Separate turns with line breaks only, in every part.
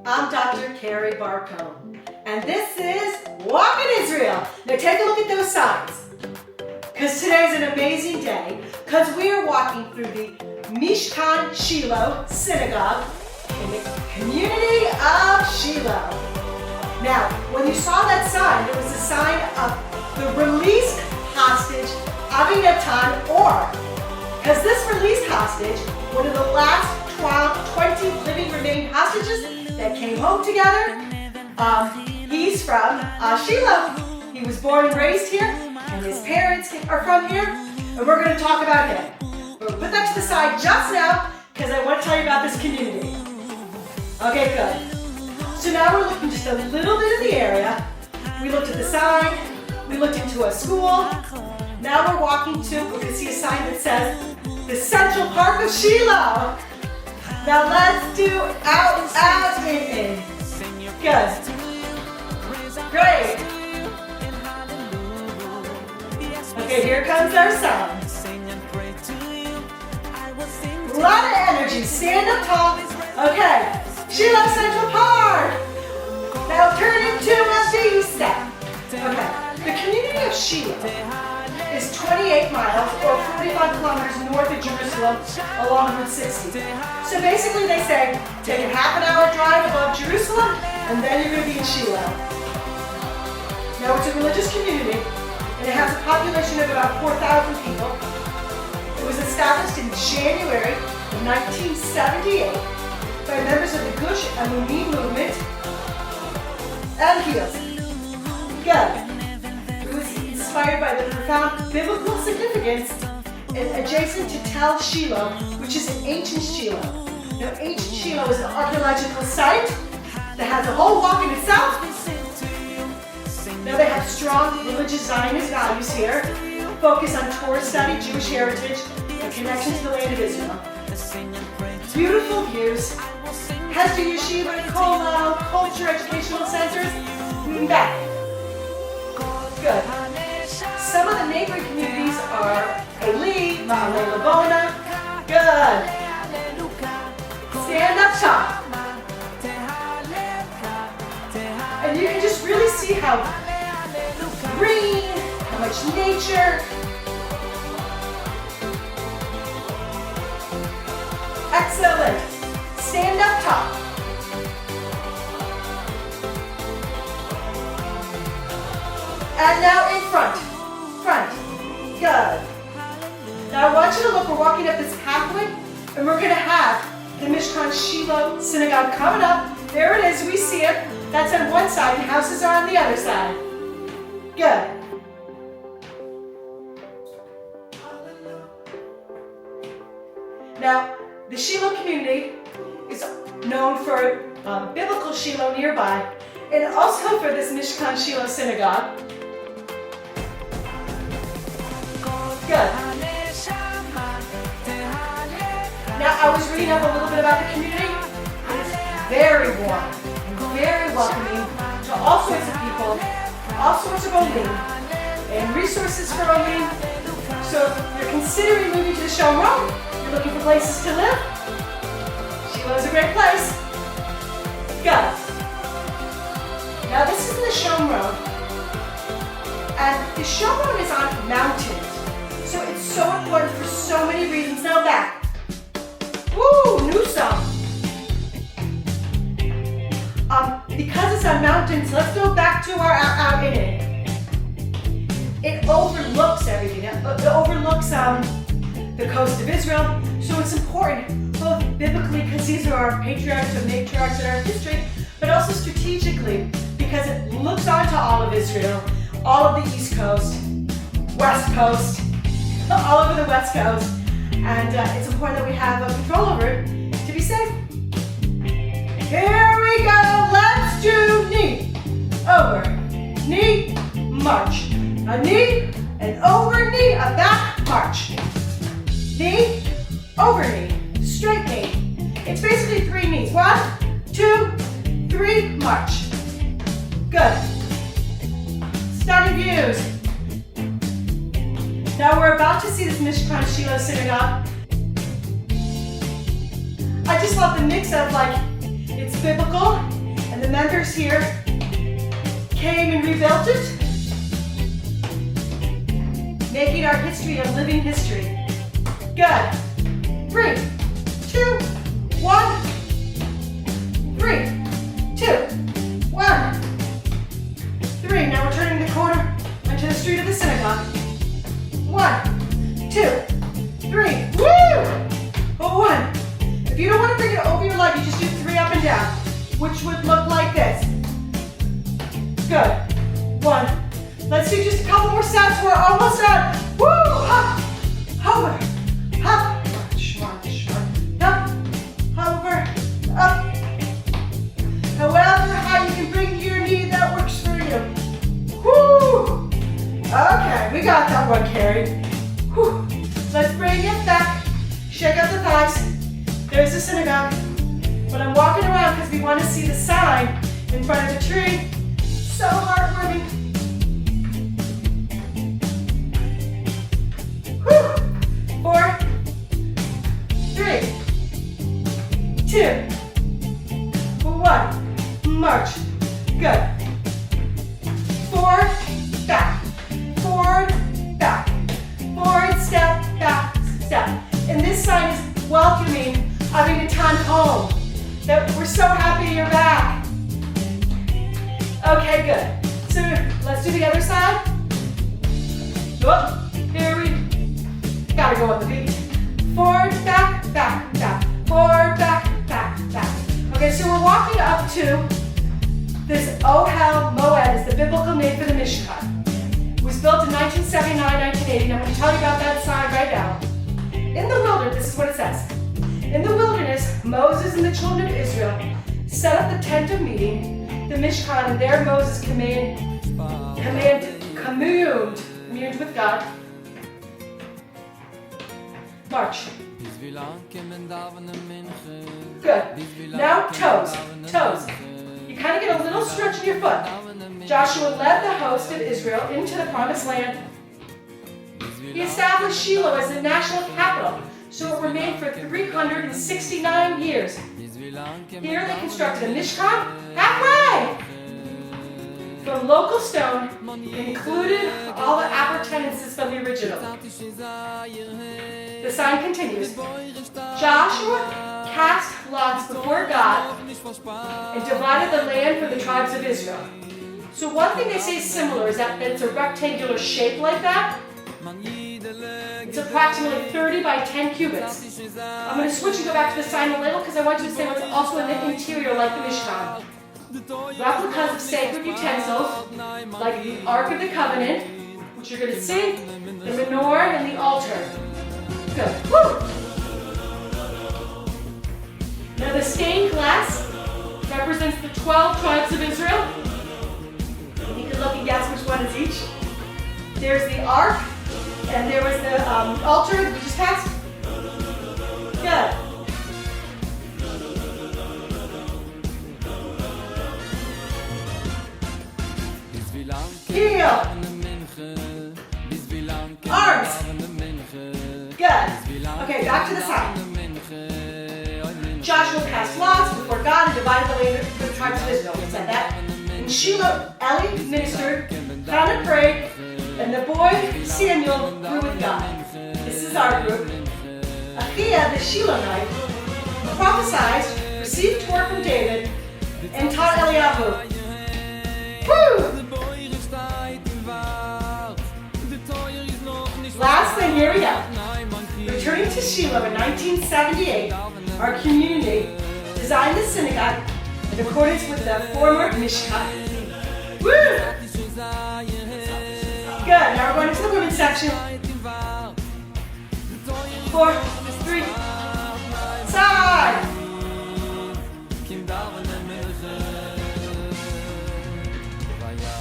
I'm Dr. Carrie Bar-Cohn, and this is Walk in Israel. Now take a look at those signs, because today's an amazing day, because we are walking through the Mishkan Shilo Synagogue in the community of Shilo. Now, when you saw that sign, there was a sign of the released hostage, Avinatan, or, because this released hostage, one of the last 20 living remain hostages that came home together. He's from Shilo. He was born and raised here, and his parents are from here, and we're going to talk about him. We'll put that to the side just now, because I want to tell you about this community. Okay, good. So now we're looking just a little bit of the area. We looked at the sign. We looked into a school. Now we're walking to, we're going to see a sign that says, the Central Park of Shilo. Now let's do out, in. Good. Great. Okay, here comes our song. A lot of energy. Stand up tall. Okay. Shilo Central Park. Now turn into a V-step. Okay. The community of Shilo is 28 miles or 45 kilometers north of Jerusalem along Route 60. So basically they say, take a half an hour drive above Jerusalem and then you're going to be in Shilo. Now it's a religious community and it has a population of about 4,000 people. It was established in January of 1978 by members of the Gush Emunim movement and Hillel. Good. Inspired by the profound biblical significance adjacent to Tel Shilo, which is an ancient Shilo. Now, ancient Shilo is an archaeological site that has a whole walk in itself. Now, they have strong religious Zionist values here, focus on Torah study, Jewish heritage, and connection to the land of Israel. Beautiful views. Hesder Yeshiva, Kollel, culture, educational centers. Back. Good. Some of the neighboring communities are Eli, Ma'ale Labona. Good. Stand up top. And you can just really see how green, how much nature. Excellent. Stand up top. And now in front. Good. Now I want you to look, we're walking up this pathway and we're going to have the Mishkan Shilo Synagogue coming up. There it is, we see it. That's on one side and houses are on the other side. Good. Now, the Shilo community is known for biblical Shilo nearby and also for this Mishkan Shilo Synagogue. Good. Now, I was reading up a little bit about the community. It's very warm and very welcoming to all sorts of people, all sorts of Olim, and resources for Olim. So if you're considering moving to the Shomron, you're looking for places to live, Shilo is a great place. Good. Now, this is the Shomron, and the Shomron is on mountains. So it's so important for so many reasons. Now back. Woo, new song. Because it's on mountains, let's go back to our out in it. It overlooks everything. It overlooks the coast of Israel. So it's important, both biblically, because these are our patriarchs and matriarchs in our history, but also strategically, because it looks onto all of Israel, all of the East Coast, West Coast, all over the West Coast, and it's important that we have control over it to be safe. Here we go, let's do knee, over, knee, march. A knee, and over knee, a back, march. Knee, over knee, straight knee. It's basically 3 knees. 1, 2, 3, march. Good. Stunning views. Now we're about to see this Mishkan Shilo Synagogue. I just love the mix of it's biblical And the members here came and rebuilt it, making our history a living history. Good. 3, 2, 1. 3, 2, 1. 3. Now we're turning the corner onto the street of the synagogue. 1, 2, 3. Woo! 1. If you don't want to bring it over your leg, you just do 3 up and down, which would look like this. Good. 1. Let's do just a couple more sets. We're almost done. Woo! Hop, hover, hop, short, up, hover, up. However high you can bring your knee, that works for you. Woo! Okay, we got that one, Carrie. Whew. Let's bring it back. Shake out the thighs. There's the synagogue. But I'm walking around because we want to see the sign in front of the tree. So heartwarming. Whew. 4, 3, 2, 1. March. Good. Forward, back. Forward, back. Forward, step, back, step. And this sign is welcoming having a time home. That we're so happy you're back. Okay, good. So let's do the other side. Oh, here we gotta go on the beat. Forward, back, back, back. Forward, back, back, back. Okay, so we're walking up to this Ohel Moed is the biblical name for the Mishkan. It was built in 1979, 1980, and I'm going to tell you about that sign right now. In the wilderness, this is what it says. In the wilderness, Moses and the children of Israel set up the tent of meeting, the Mishkan, and there Moses communed with God. March. Good. Now toes. You kind of get a little stretch in your foot. Joshua led the host of Israel into the promised land. He established Shilo as the national capital, so it remained for 369 years. Here they constructed a Mishkan halfway from local stone, included all the appurtenances from the original. The sign continues. Joshua cast lots before God and divided the land for the tribes of Israel. So one thing they say is similar is that it's a rectangular shape like that. It's approximately 30 by 10 cubits. I'm going to switch and go back to the sign a little because I want you to say what's also in the interior like the Mishkan. Replicas of sacred utensils, like the Ark of the Covenant, which you're going to see, the menorah, and the altar. Good. Woo! Now the stained glass represents the 12 tribes of Israel. You can look and guess which one is each. There's the Ark, and there was the altar that we just passed. Good. Heel. Arms. Good. Okay, back to the side. Joshua cast lots before God and divided the land for the tribes of Israel. We said that. In Shilo, Eli ministered, Hannah prayed, and the boy Samuel grew with God. This is our group. Achiah, the Shilonite, prophesied, received Torah from David, and taught Eliyahu. Woo! Last thing, here we go. Returning to Shilo in 1978, our community designed the synagogue in accordance with the former Mishkan. Woo! Good. Now we're going to the women's section. 4, 3, side.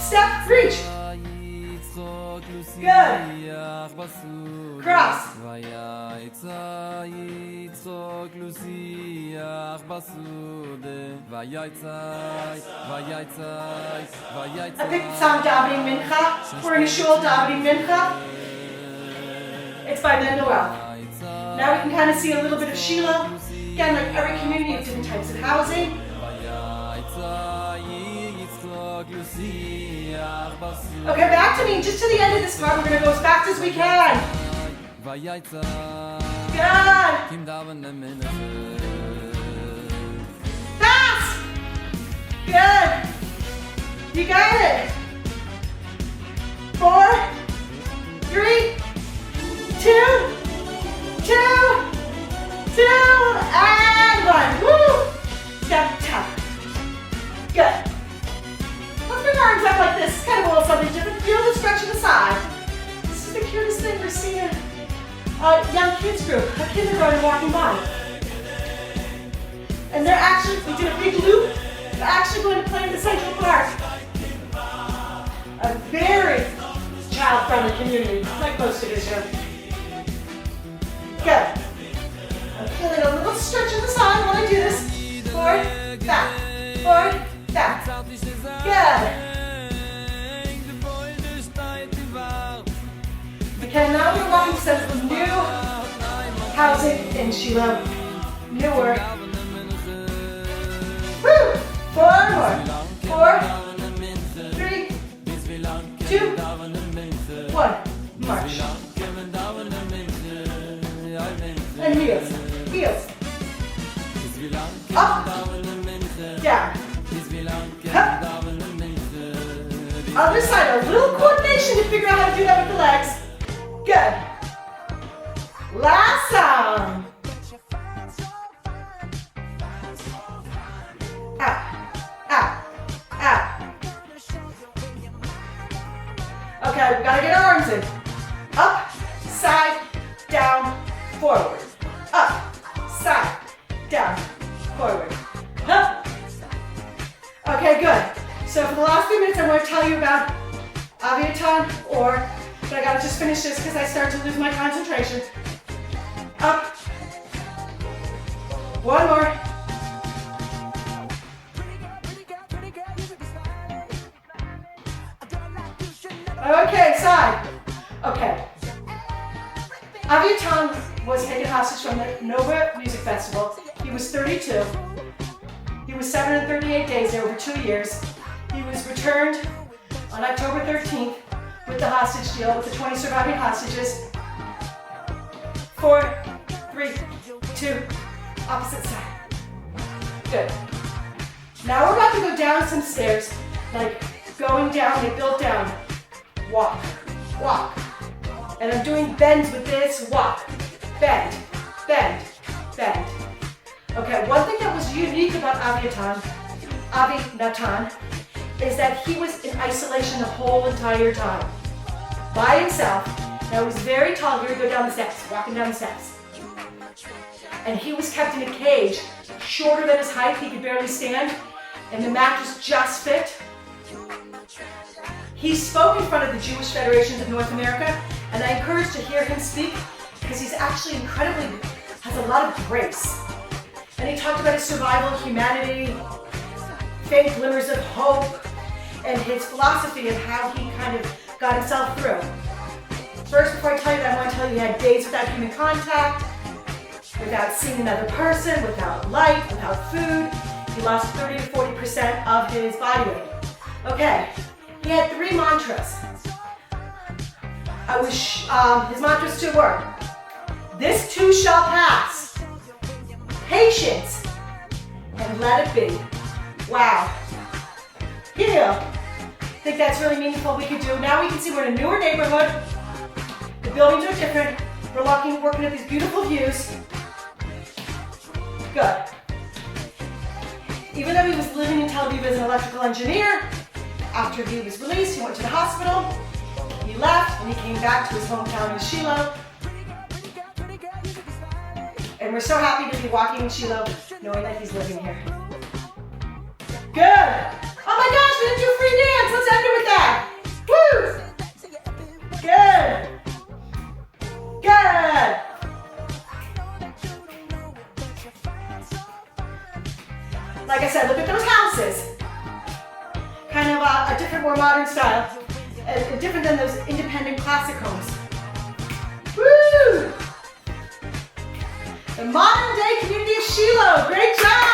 Step, reach. Good. Cross. I picked the song Davening Mincha. We're in a shul Davening Mincha. It's by Mendel Ralph. Now we can kind of see a little bit of Shilo. Again, like every community of different types of housing. Okay, back to me, just to the end of this part. We're going to go as fast as we can. Good. Fast. Good. You got it. 4, 3, 2, 2, and 1. Woo! Step, tap. Good. Let's bring our arms up like this. It's kind of a little something different. Feel the stretch of the side. This is the cutest thing we're seeing a young kids group, a kindergarten walking by. And they're actually, we did a big loop. They're actually going to play in the Central Park. A very child-friendly community, like most of it here. Good. I'm feeling a little stretch in the side while I do this. Forward, back, forward, back. Good. Okay, now we're walking to the new housing in Shilo. Newer. Woo! 4 more. 4, 3, 2, 1. March. And heels. Heels. Up. Down. Up. Other side. A little coordination to figure out how to do that with the legs. Good. Last song. Out. Out. Out. Okay, we gotta get our arms in. Up, side, down, forward. Up, side, down, forward. Up. Okay, good. So for the last few minutes, I'm going to tell you about Aviaton, but I gotta just finish this because I start to lose my concentration. Up. One more. Okay, side. Okay. Aviaton was taken hostage from the Nova Music Festival. He was 32. He was 738 days, over 2 years. He was returned on October 13th with the hostage deal with the 20 surviving hostages. 4, 3, 2, opposite side. Good. Now we're about to go down some stairs, like going down, they built down. Walk, walk. And I'm doing bends with this, walk, bend, bend, bend. Okay, one thing that was unique about Aviaton is that he was in isolation the whole entire time. By himself. Now he's very tall. Here we go down the steps, walking down the steps. And he was kept in a cage, shorter than his height. He could barely stand. And the mattress just fit. He spoke in front of the Jewish Federations of North America, and I encourage to hear him speak because he's actually has a lot of grace. And he talked about his survival, humanity, faint glimmers of hope, and his philosophy of how he kind of got himself through. First, before I tell you that, I want to tell you he had days without human contact, without seeing another person, without light, without food. He lost 30 to 40% of his body weight. Okay, he had 3 mantras. His mantras 2 were, this too shall pass, patience, and let it be. Wow. You know, I think that's really meaningful we could do. Now we can see we're in a newer neighborhood. The buildings are different. We're working at these beautiful views. Good. Even though he was living in Tel Aviv as an electrical engineer, after he was released, he went to the hospital. He left and he came back to his hometown in Shilo. And we're so happy to be walking in Shilo, knowing that he's living here. Good. Oh my gosh, we didn't do a free dance. Let's end it with that. Woo! Good. Good. Like I said, look at those houses. Kind of a different, more modern style. Different than those independent classic homes. Woo! The modern day community of Shilo. Great job!